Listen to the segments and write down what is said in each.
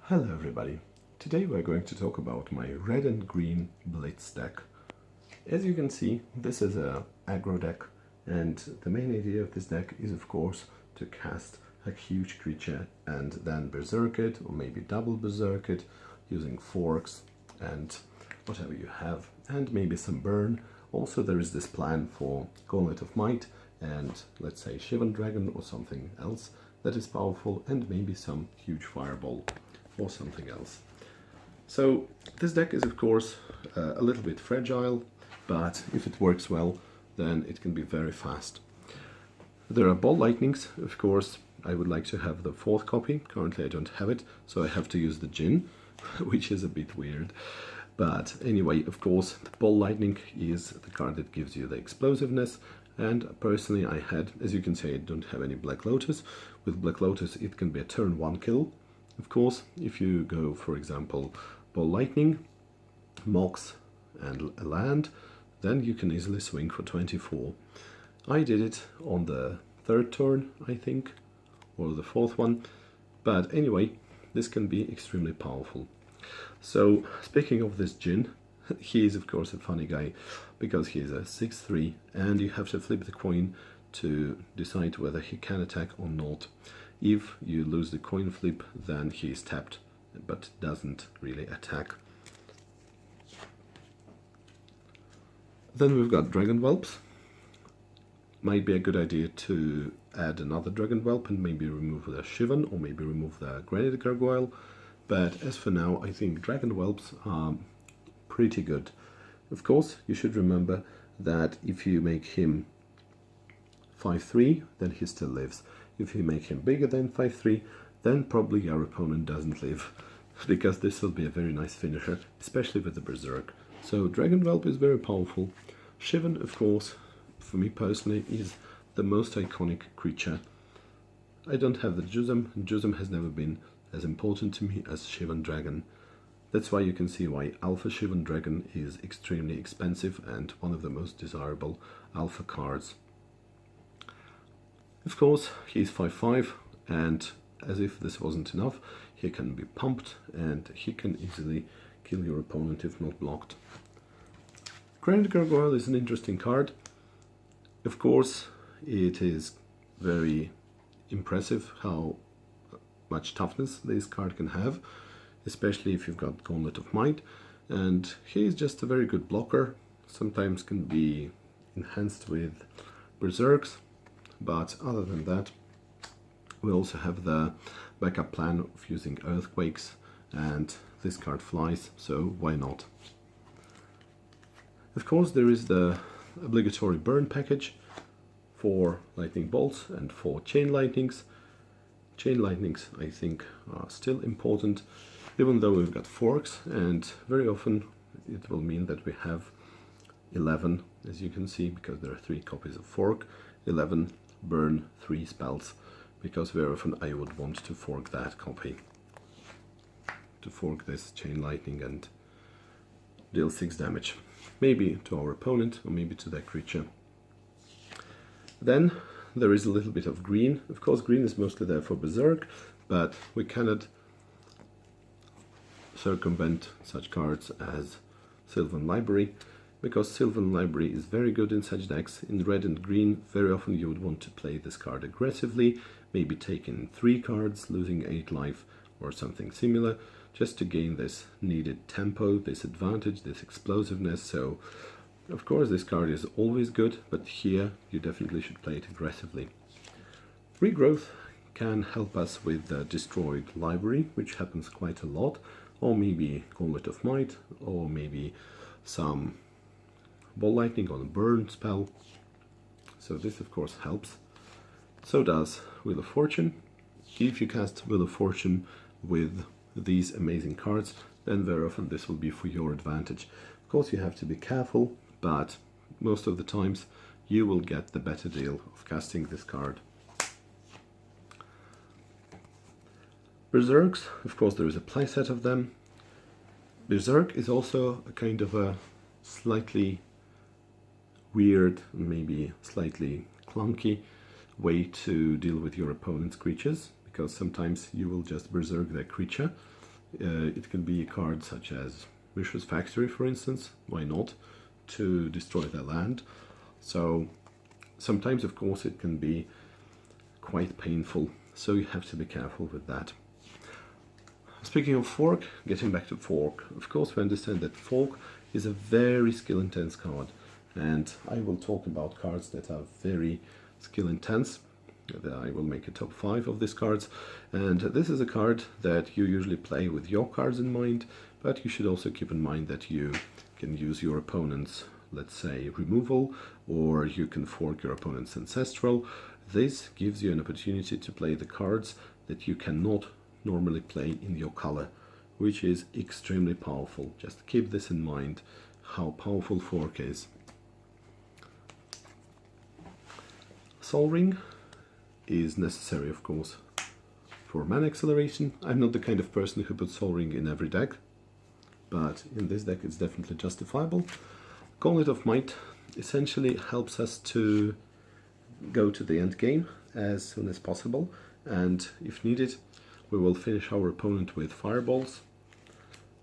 Hello everybody. Today we're going to talk about my red and green Blitz deck. As you can see, this is a aggro deck, and the main idea of this deck is of course to cast a huge creature and then berserk it, or maybe double berserk it using forks and whatever you have, and maybe some burn. Also there is this plan for Gauntlet of Might and let's say Shivan Dragon or something else that is powerful, and maybe some huge fireball or something else. So this deck is of course a little bit fragile, but if it works well then it can be very fast. There are ball lightnings, of course. I would like to have the fourth copy. Currently I don't have it, so I have to use the Djinn, which is a bit weird. But anyway, of course, the ball lightning is the card that gives you the explosiveness. And personally I had, as you can see, I don't have any Black Lotus. With Black Lotus it can be a turn 1 kill. Of course, if you go, for example, ball lightning, Mox and a land, then you can easily swing for 24. I did it on the third turn, I think, or the fourth one. But anyway, this can be extremely powerful. So, speaking of this Djinn, he is of course a funny guy, because he is a 6/3 and you have to flip the coin to decide whether he can attack or not. If you lose the coin flip, then he is tapped, but doesn't really attack. Then we've got Dragon Whelps. Might be a good idea to add another Dragon Whelp and maybe remove the Shivan, or maybe remove the Granite Gargoyle. But as for now, I think Dragon Whelps are pretty good. Of course, you should remember that if you make him 5/3, then he still lives. If you make him bigger than 5/3, then probably your opponent doesn't live, because this will be a very nice finisher, especially with the Berserk. So Dragon Whelp is very powerful. Shivan, of course, for me personally, is the most iconic creature. I don't have the Jusum, and Jusum has never been as important to me as Shivan Dragon. That's why you can see why Alpha Shivan Dragon is extremely expensive and one of the most desirable alpha cards. Of course, he's 5/5, and as if this wasn't enough, he can be pumped and he can easily kill your opponent if not blocked. Granite Gargoyle is an interesting card. Of course, it is very impressive how much toughness this card can have, especially if you've got Gauntlet of Might, and he is just a very good blocker. Sometimes can be enhanced with Berserks, but other than that, we also have the backup plan of using Earthquakes, and this card flies, so why not? Of course, there is the obligatory burn package for lightning bolts and for chain lightnings. Chain lightnings, I think, are still important, even though we've got forks, and very often it will mean that we have 11, as you can see, because there are 3 copies of fork, 11 burn 3 spells, because very often I would want to fork that copy, to fork this chain lightning and deal 6 damage, maybe to our opponent or maybe to that creature. Then there is a little bit of green. Of course, green is mostly there for Berserk, but we cannot circumvent such cards as Sylvan Library, because Sylvan Library is very good in such decks. In red and green, very often you would want to play this card aggressively, maybe take in 3 cards, losing 8 life or something similar, just to gain this needed tempo, this advantage, this explosiveness. So of course this card is always good, but here you definitely should play it aggressively. Regrowth can help us with the destroyed library, which happens quite a lot, or maybe Gauntlet of Might, or maybe some ball lightning on a burn spell. So this of course helps. So does Wheel of Fortune. If you cast Wheel of Fortune with these amazing cards, then very often this will be for your advantage. Of course you have to be careful, but most of the times you will get the better deal of casting this card. Berserks, of course there is a playset of them. Berserk is also a kind of a slightly weird, maybe slightly clunky way to deal with your opponent's creatures, because sometimes you will just berserk their creature It can be a card such as Mishra's Factory, for instance, why not, to destroy their land. So sometimes, of course, it can be quite painful, so you have to be careful with that. Speaking of fork, getting back to fork, of course we understand that fork is a very skill intense card, and I will talk about cards that are very skill intense. I will make a top 5 of these cards, and this is a card that you usually play with your cards in mind, but you should also keep in mind that you can use your opponent's, let's say, removal, or you can fork your opponent's ancestral. This gives you an opportunity to play the cards that you cannot normally play in your color, which is extremely powerful. Just keep this in mind, how powerful fork is. Sol Ring is necessary, of course, for mana acceleration. I'm not the kind of person who puts Sol Ring in every deck, but in this deck it's definitely justifiable. Gauntlet of Might essentially helps us to go to the end game as soon as possible, and if needed we will finish our opponent with fireballs.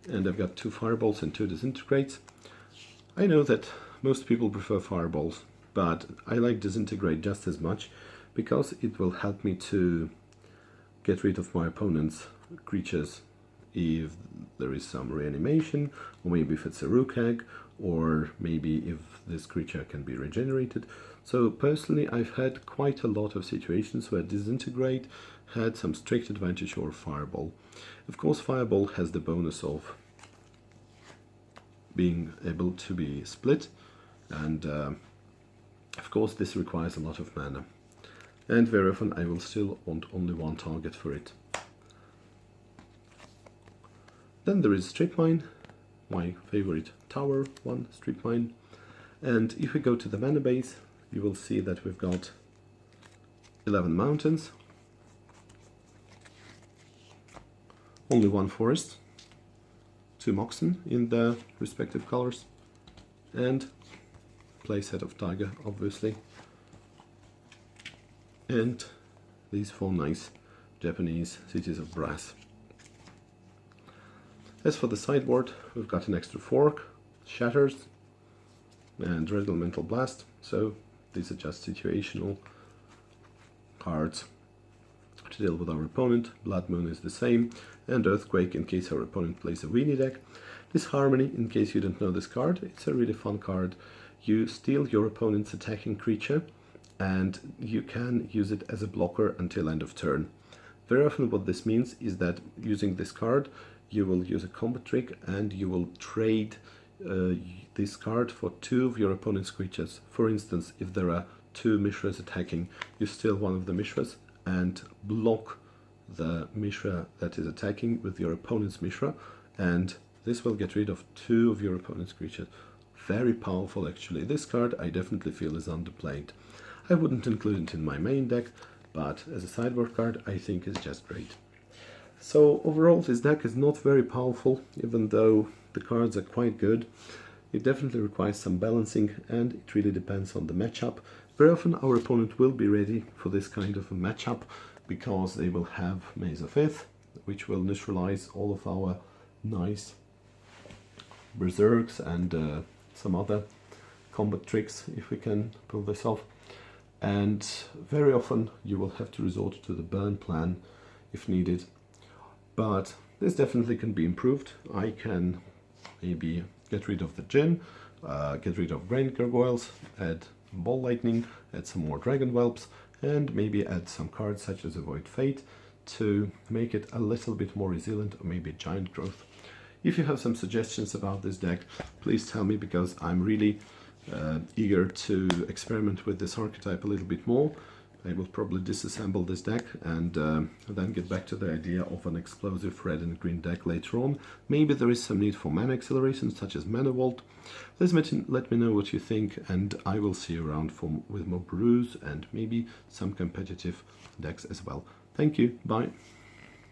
And I've got 2 fireballs and 2 disintegrates. I know that most people prefer fireballs, but I like disintegrate just as much, because it will help me to get rid of my opponent's creatures if there is some reanimation, or maybe if it's a rook egg, or maybe if this creature can be regenerated. So personally I've had quite a lot of situations where disintegrate had some strict advantage over fireball. Of course fireball has the bonus of being able to be split, and of course this requires a lot of mana, and very often I will still want only one target for it. Then there is Strip Mine, my favorite tower one, Strip Mine. And if we go to the mana base, you will see that we've got 11 mountains, only 1 forest, 2 Moxen in the respective colors, and playset of Tiger, obviously, and these 4 nice Japanese cities of brass. As for the sideboard, we've got an extra fork, shatters, and Red Elemental Blast, so these are just situational cards to deal with our opponent. Blood Moon is the same, and Earthquake in case our opponent plays a Weenie deck. This Harmony, in case you don't know this card, it's a really fun card. You steal your opponent's attacking creature, and you can use it as a blocker until end of turn. Very often what this means is that using this card, you will use a combat trick and you will trade this card for 2 of your opponent's creatures. For instance, if there are 2 Mishras attacking, you steal one of the Mishras and block the Mishra that is attacking with your opponent's Mishra, and this will get rid of 2 of your opponent's creatures. Very powerful actually. This card I definitely feel is underplayed. I wouldn't include it in my main deck, but as a sideboard card I think it's just great. So overall this deck is not very powerful, even though the cards are quite good. It definitely requires some balancing, and it really depends on the matchup. Very often our opponent will be ready for this kind of a matchup, because they will have Maze of Ith, which will neutralize all of our nice berserks and some other combat tricks, if we can pull this off. And very often you will have to resort to the burn plan if needed. But this definitely can be improved. I can maybe get rid of the Djinn, get rid of Grain Gargoyles, add Ball Lightning, add some more Dragon Whelps, and maybe add some cards such as Avoid Fate to make it a little bit more resilient, or maybe Giant Growth. If you have some suggestions about this deck, please tell me, because I'm really eager to experiment with this archetype a little bit more. I will probably disassemble this deck and then get back to the idea of an explosive red and green deck later on. Maybe there is some need for mana acceleration, such as Mana Vault. Please let me know what you think, and I will see you around with more brews and maybe some competitive decks as well. Thank you, bye.